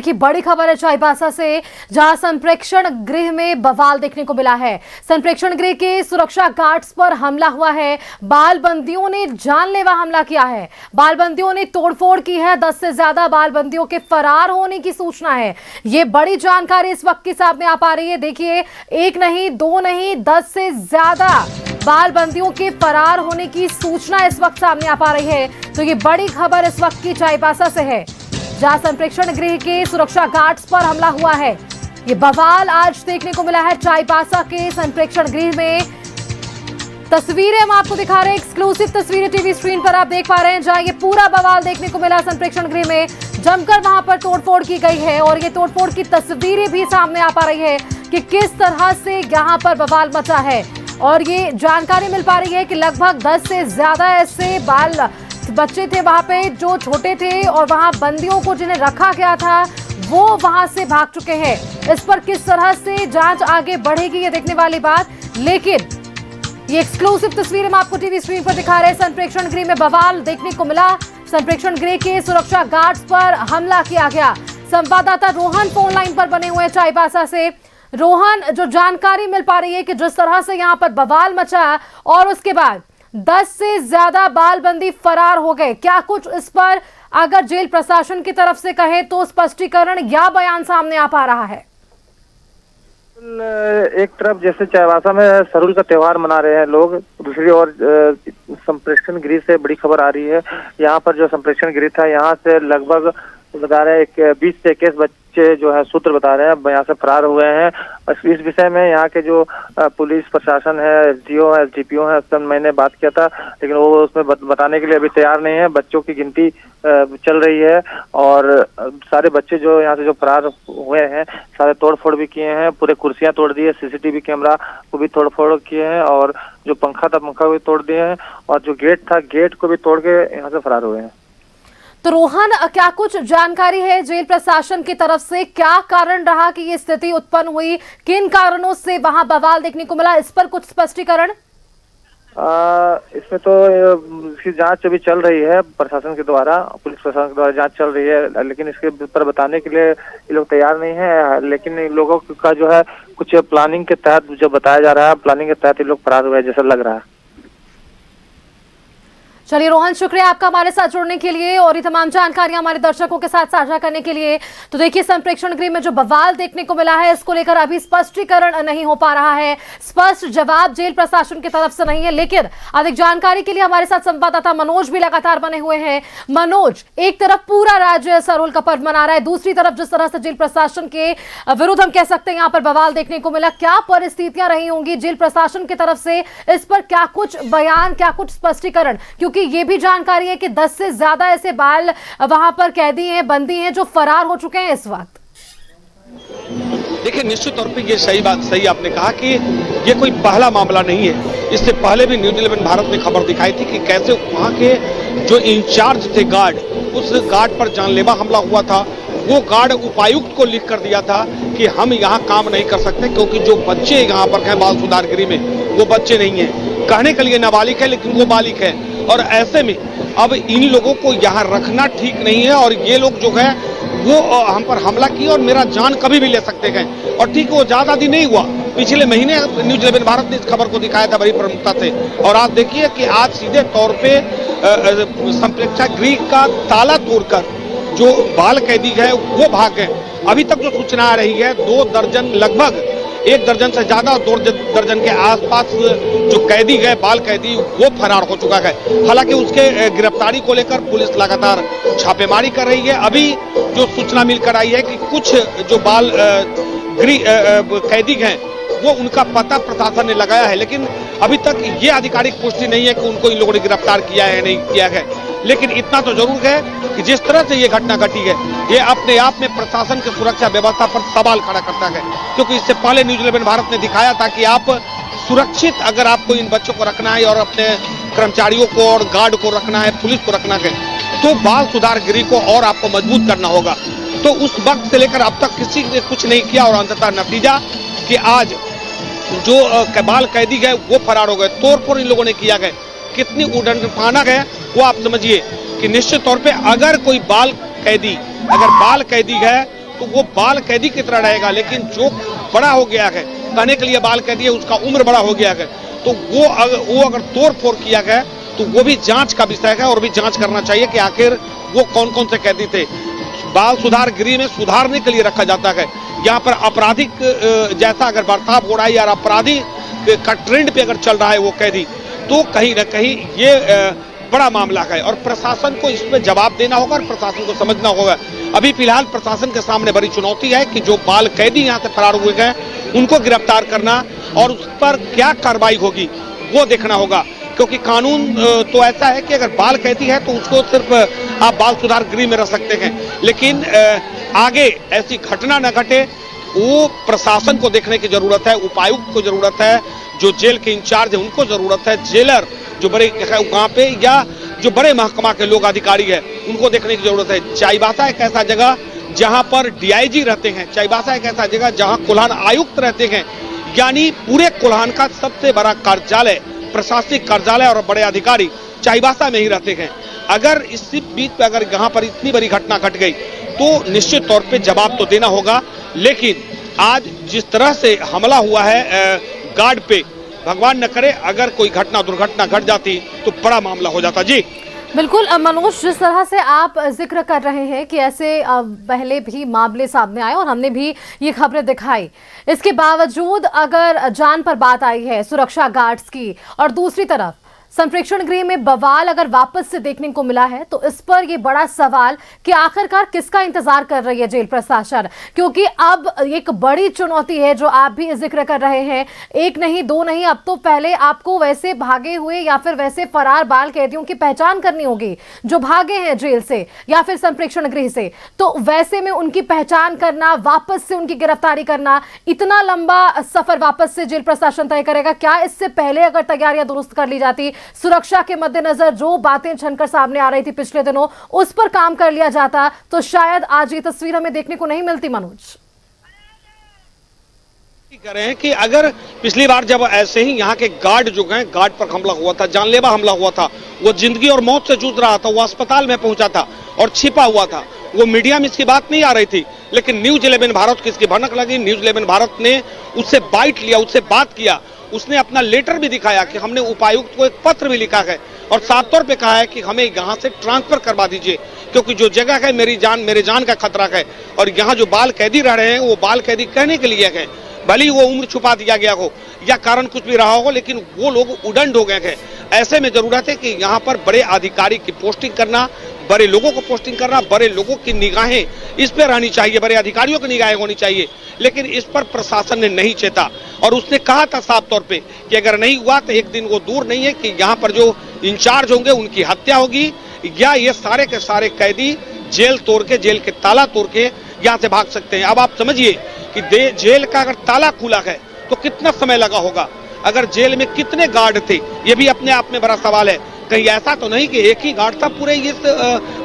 की बड़ी खबर है चाईबासा से, जहां संप्रेक्षण गृह में बवाल देखने को मिला है। संप्रेक्षण गृह के सुरक्षा गार्ड्स पर हमला हुआ है। बाल बंदियों ने जानलेवा हमला किया है। बाल बंदियों ने तोड़फोड़ की है। 10 से ज्यादा बाल बंदियों के फरार होने की सूचना है। ये बड़ी जानकारी इस वक्त की सामने आ पा रही है। देखिए, एक नहीं, दो नहीं, 10 से ज्यादा बाल बंदियों के फरार होने की सूचना इस वक्त सामने आ पा रही है। तो ये बड़ी खबर इस वक्त की चाईबासा से है, जहां संप्रेक्षण गृह के सुरक्षा गार्ड्स पर हमला हुआ है। ये बवाल आज देखने को मिला है चाईबासा के संप्रेक्षण गृह में। तस्वीरें हम आपको दिखा रहे हैं, एक्सक्लूसिव तस्वीरें टीवी स्क्रीन पर आप देख पा रहे हैं, जहां ये पूरा बवाल देखने को मिला संप्रेक्षण गृह में। जमकर वहां पर तोड़फोड़ की गई है और ये तोड़फोड़ की तस्वीरें भी सामने आ पा रही है कि किस तरह से यहाँ पर बवाल मचा है। और ये जानकारी मिल पा रही है कि लगभग 10 से ज्यादा ऐसे बाल बच्चे थे वहां पे जो छोटे थे, और वहां बंदियों को जिन्हें रखा गया था वो वहां से भाग चुके हैं। इस पर किस तरह से जांच आगे बढ़ेगी ये देखने वाली बात, लेकिन ये एक्सक्लूसिव तस्वीरें हम आपको टीवी स्क्रीन पर दिखा रहे हैं। संप्रेक्षण गृह में बवाल देखने को मिला। संप्रेक्षण गृह के सुरक्षा गार्ड्स पर हमला किया गया। संवाददाता रोहन फोन लाइन पर बने हुए चाईबासा से। रोहन, जो जानकारी मिल पा रही है कि जिस तरह से यहाँ पर बवाल मचा और उसके बाद 10 से ज्यादा बालबंदी फरार हो गए, क्या कुछ इस पर अगर जेल प्रशासन की तरफ से कहे तो स्पष्टीकरण या बयान सामने आ पा रहा है? एक तरफ जैसे चाईबासा में सरूल का त्योहार मना रहे हैं लोग, दूसरी ओर संप्रेक्षण गृह से बड़ी खबर आ रही है। यहाँ पर जो संप्रेक्षण गृह था, यहाँ से लगभग बता रहे हैं 20 से 21 बच्चे जो है, सूत्र बता रहे हैं यहाँ से फरार हुए हैं। इस विषय में यहाँ के जो पुलिस प्रशासन है, एसडीओ है, एसडीपीओ है, उससे मैंने बात किया था, लेकिन वो उसमें बताने के लिए अभी तैयार नहीं है। बच्चों की गिनती चल रही है और सारे बच्चे जो यहाँ से जो फरार हुए हैं, सारे तोड़फोड़ भी किए हैं। पूरे कुर्सियां तोड़ दी है, सीसीटीवी कैमरा को भी तोड़फोड़ किए हैं, और जो पंखा था पंखा को भी तोड़ दिए हैं, और जो गेट था गेट को भी तोड़ के यहाँ से फरार हुए हैं। तो रोहन, क्या कुछ जानकारी है जेल प्रशासन की तरफ से? क्या कारण रहा कि ये स्थिति उत्पन्न हुई? किन कारणों से वहां बवाल देखने को मिला? इस पर कुछ स्पष्टीकरण? इसमें तो इसकी जांच अभी चल रही है प्रशासन के द्वारा, पुलिस प्रशासन के द्वारा जांच चल रही है, लेकिन इसके ऊपर बताने के लिए ये लोग तैयार नहीं है। लेकिन इन लोगों का जो है कुछ प्लानिंग के तहत जो बताया जा रहा है, प्लानिंग के तहत ये लोग फरार हुए जैसा लग रहा है। चलिए रोहन, शुक्रिया आपका हमारे साथ जुड़ने के लिए और ये तमाम जानकारियां हमारे दर्शकों के साथ साझा करने के लिए। तो देखिए, संप्रेक्षण गृह में जो बवाल देखने को मिला है, इसको लेकर अभी स्पष्टीकरण नहीं हो पा रहा है, स्पष्ट जवाब जेल प्रशासन की तरफ से नहीं है। लेकिन अधिक जानकारी के लिए हमारे साथ संवाददाता मनोज भी लगातार बने हुए हैं। मनोज, एक तरफ पूरा राज्य सरूल का पर्व मना रहा है, दूसरी तरफ जिस तरह से जेल प्रशासन के विरुद्ध हम कह सकते हैं यहाँ पर बवाल देखने को मिला, क्या परिस्थितियां रही होंगी जेल प्रशासन की तरफ से? इस पर क्या कुछ बयान, क्या कुछ स्पष्टीकरण? क्योंकि ये भी जानकारी है कि 10 से ज्यादा ऐसे बाल वहां पर कैदी हैं, बंदी हैं जो फरार हो चुके हैं इस वक्त। देखिए, निश्चित तौर पे ये सही आपने कहा कि ये कोई पहला मामला नहीं है। इससे पहले भी न्यूज़ 11 भारत में खबर दिखाई थी कि कैसे वहां के जो इंचार्ज थे गार्ड, उस गार्ड पर जानलेवा हमला हुआ था। वो गार्ड उपायुक्त को लिख कर दिया था कि हम यहाँ काम नहीं कर सकते, क्योंकि जो बच्चे यहाँ पर हैं बाल सुधार गृह में, वो बच्चे नहीं है, कहने के लिए नाबालिग है लेकिन वो बालिग है। और ऐसे में अब इन लोगों को यहाँ रखना ठीक नहीं है, और ये लोग जो है वो हम पर हमला किए और मेरा जान कभी भी ले सकते हैं। और ठीक वो ज्यादा दिन नहीं हुआ, पिछले महीने न्यूज़ 11 भारत ने इस खबर को दिखाया था बड़ी प्रमुखता से। और आज देखिए कि आज सीधे तौर पे संप्रेक्षण गृह का ताला तोड़कर जो बाल कैदी है वो भाग गए। अभी तक जो सूचना आ रही है, 2 दर्जन, लगभग 1 दर्जन से ज्यादा, 2 दर्जन के आसपास जो कैदी गए, बाल कैदी, वो फरार हो चुका है। हालांकि उसके गिरफ्तारी को लेकर पुलिस लगातार छापेमारी कर रही है। अभी जो सूचना मिलकर आई है कि कुछ जो बाल कैदी हैं, वो उनका पता प्रशासन ने लगाया है, लेकिन अभी तक ये आधिकारिक पुष्टि नहीं है कि उनको इन लोगों ने गिरफ्तार किया है नहीं किया है। लेकिन इतना तो जरूर है कि जिस तरह से ये घटना घटी है, ये अपने आप में प्रशासन की सुरक्षा व्यवस्था पर सवाल खड़ा करता है। क्योंकि इससे पहले न्यूज़ 11 भारत ने दिखाया था कि आप सुरक्षित, अगर आपको इन बच्चों को रखना है और अपने कर्मचारियों को और गार्ड को रखना है, पुलिस को रखना है, तो बाल सुधार गृह को और आपको मजबूत करना होगा। तो उस वक्त से लेकर अब तक किसी ने कुछ नहीं किया, और अंततः नतीजा कि आज जो बाल कैदी गए वो फरार हो गए। तोड़फोड़ इन लोगों ने किया गया, कितनी उड़नफाना है वो आप समझिए कि निश्चित तौर पे अगर कोई बाल कैदी है तो वो बाल कैदी की तरह रहेगा, लेकिन जो बड़ा हो गया है, कहने के लिए बाल कैदी है, उसका उम्र बड़ा हो गया है, तो वो अगर तोड़ फोड़ किया गया तो वो भी जांच का विषय है और भी जांच करना चाहिए कि आखिर वो कौन कौन से कैदी थे। बाल सुधार गृह में सुधारने के लिए रखा जाता है। यहाँ पर आपराधिक जैसा अगर बर्ताव हो रहा है या अपराधी का ट्रेंड पे अगर चल रहा है वो कैदी, तो कहीं ना कहीं ये बड़ा मामला है और प्रशासन को इसमें जवाब देना होगा और प्रशासन को समझना होगा। अभी फिलहाल प्रशासन के सामने बड़ी चुनौती है कि जो बाल कैदी यहाँ से फरार हुए गए उनको गिरफ्तार करना और उस पर क्या कार्रवाई होगी वो देखना होगा, क्योंकि कानून तो ऐसा है कि अगर बाल कैदी है तो उसको सिर्फ आप बाल सुधार गृह में रह सकते हैं, लेकिन आगे ऐसी घटना न घटे वो प्रशासन को देखने की जरूरत है, उपायुक्त को जरूरत है, जो जेल के इंचार्ज है उनको जरूरत है, जेलर जो बड़े वहाँ पे या जो बड़े महकमा के लोग अधिकारी है उनको देखने की जरूरत है। चाईबासा एक ऐसा जगह जहाँ पर डीआईजी रहते हैं, चाईबासा एक ऐसा जगह जहाँ कोल्हान आयुक्त रहते हैं, यानी पूरे कोल्हान का सबसे बड़ा कार्यालय, प्रशासनिक कार्यालय और बड़े अधिकारी चाईबासा में ही रहते हैं। अगर इसी बीच पे अगर यहाँ पर इतनी बड़ी घटना घट गई तो निश्चित तौर पे जवाब तो देना होगा, लेकिन आज जिस तरह से हमला हुआ है गार्ड पे, भगवान न करे अगर कोई घटना दुर्घटना घट जाती तो बड़ा मामला हो जाता। जी बिल्कुल मनोज, जिस तरह से आप जिक्र कर रहे हैं कि ऐसे पहले भी मामले सामने आए और हमने भी ये खबरें दिखाई, इसके बावजूद अगर जान पर बात आई है सुरक्षा गार्ड्स की और दूसरी तरफ संप्रेक्षण गृह में बवाल अगर वापस से देखने को मिला है, तो इस पर यह बड़ा सवाल कि आखिरकार किसका इंतजार कर रही है जेल प्रशासन, क्योंकि अब एक बड़ी चुनौती है जो आप भी जिक्र कर रहे हैं, एक नहीं दो नहीं, अब तो पहले आपको वैसे भागे हुए या फिर वैसे फरार बाल कैदियों की पहचान करनी होगी जो भागे हैं जेल से या फिर संप्रेक्षण गृह से, तो वैसे में उनकी पहचान करना, वापस से उनकी गिरफ्तारी करना, इतना लंबा सफर वापस से जेल प्रशासन तय करेगा। क्या इससे पहले अगर तैयारियां दुरुस्त कर ली जाती, सुरक्षा के मद्देनजर जो बातें छनकर सामने आ रही थी पिछले दिनों, उस पर काम कर लिया जाता, तो शायद आज ये तस्वीर हमें देखने को नहीं मिलती। मनोज कह रहे हैं कि अगर पिछली बार जब ऐसे ही यहाँ के गार्ड जो गए, गार्ड पर हमला हुआ था, जानलेवा हमला हुआ था, वो जिंदगी और मौत से जूझ रहा था, वो अस्पताल में पहुंचा था और छिपा हुआ था, वो मीडिया में इसकी बात नहीं आ रही थी, लेकिन न्यूज 11 भारत की इसकी भनक लगी। न्यूज 11 भारत ने उससे बाइट लिया, उससे बात किया, उसने अपना लेटर भी दिखाया कि हमने उपायुक्त को एक पत्र भी लिखा है और साफ तौर पे कहा है कि हमें यहाँ से ट्रांसफर करवा दीजिए, क्योंकि जो जगह है मेरे जान का खतरा है और यहाँ जो बाल कैदी रह रहे हैं वो बाल कैदी कहने के लिए है, भले ही वो उम्र छुपा दिया गया हो या कारण कुछ भी रहा हो, लेकिन वो लोग उदंड हो गए हैं। ऐसे में जरूरत है कि यहाँ पर बड़े अधिकारी की पोस्टिंग करना, बड़े लोगों को पोस्टिंग करना, बड़े लोगों की निगाहें इस पर रहनी चाहिए, बड़े अधिकारियों की निगाहें होनी चाहिए, लेकिन इस पर प्रशासन ने नहीं चेता और उसने कहा था साफ तौर पे कि अगर नहीं हुआ तो एक दिन वो दूर नहीं है कि यहाँ पर जो इंचार्ज होंगे उनकी हत्या होगी या ये सारे के सारे कैदी जेल तोड़ के, जेल के ताला तोड़ के यहाँ से भाग सकते हैं। अब आप समझिए कि जेल का अगर ताला खुला है तो कितना समय लगा होगा, अगर जेल में कितने गार्ड थे ये भी अपने आप में बड़ा सवाल है। कहीं ऐसा तो नहीं कि एक ही गार्ड था पूरे इस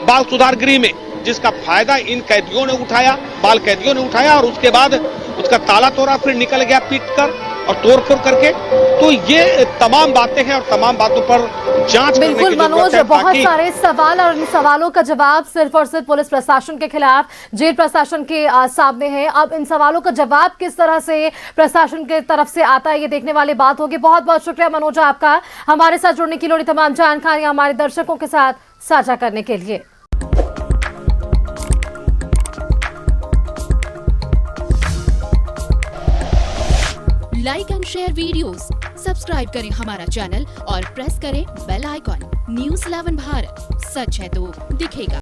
बाल सुधार गृह में, जिसका फायदा इन कैदियों ने उठाया, बाल कैदियों ने उठाया और उसके बाद उसका ताला तोड़ा, फिर निकल गया पीट कर और तोड़ फोड़ करके। तो ये तमाम बातें हैं और तमाम बातों पर जांच करने की बिल्कुल मनोज, बहुत सारे सवाल और इन सवालों का जवाब सिर्फ और सिर्फ पुलिस प्रशासन के खिलाफ, जेल प्रशासन के सामने है। अब इन सवालों का जवाब किस तरह से प्रशासन के तरफ से आता है ये देखने वाली बात होगी। बहुत बहुत शुक्रिया मनोज आपका हमारे साथ जुड़ने की, लोड़ी तमाम जानकारियां हमारे दर्शकों के साथ साझा करने के लिए। Like and share videos, subscribe करें हमारा चैनल और प्रेस करें बेल आइकॉन। न्यूज़ 11 भारत, सच है तो दिखेगा।